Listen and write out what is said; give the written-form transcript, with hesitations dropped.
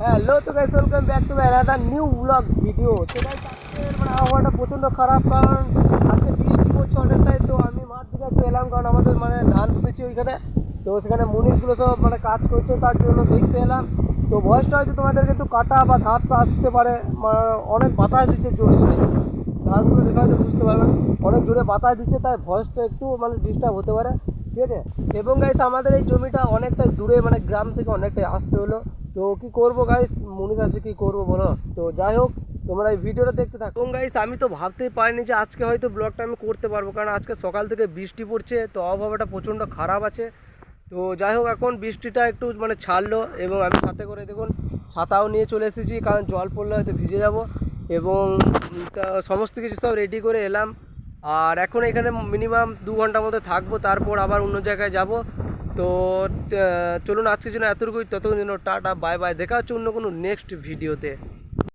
Hello তো guys, welcome back to my another new blog video. তো guys আজকের আবহাওয়াটা প্রচণ্ড খারাপ, কারণ আজকে বৃষ্টি পড়ছে অনেকটাই। তো আমি মাঠ দিকে একটু এলাম, কারণ আমাদের ধান পুঁতেছি ওইখানে। তো সেখানে মুনিশগুলো সব কাজ করছে, তার জন্য দেখতে এলাম। তো ভয়েসটা হয়তো তোমাদেরকে একটু কাটা বা ধাপসা আসতে পারে, অনেক বাতাস দিচ্ছে জোরে। ধানগুলো দেখা হয়তো বুঝতে পারবেন, অনেক জোরে বাতাস দিচ্ছে, তাই ভয়েসটা একটু ডিস্টার্ব হতে পারে, ঠিক আছে। এবং গাইস আমাদের এই জমিটা অনেকটাই দূরে, গ্রাম থেকে অনেকটাই আসতে হলো। তো কি করবো গাইস, মুনিশ আছে, কি করবো বলো। তো যাই হোক, তোমরা এই ভিডিওটা দেখতে থাকো। এবং গাইস আমি তো ভাবতেই পারিনি যে আজকে হয়তো ব্লগটা আমি করতে পারবো, কারণ আজকে সকাল থেকে বৃষ্টি পড়ছে, তো আবহাওয়াটা প্রচণ্ড খারাপ আছে। তো যাই হোক, এখন বৃষ্টিটা একটু ছাড়লো, এবং আমি সাথে করে দেখুন ছাতাও নিয়ে চলে এসেছি, কারণ জল পড়লে হয়তো ভিজে যাব। এবং তা সমস্ত কিছু সব রেডি করে এলাম। আর এখন এখানে মিনিমাম 2 ঘন্টার মধ্যে থাকবো, তারপর আবার অন্য জায়গায় যাব। তো চলুন, আজকের জন্য এতটুকুই। ততক্ষণ জন্য টাটা, বাই বাই, দেখা হচ্ছে অন্য কোনো নেক্সট ভিডিওতে।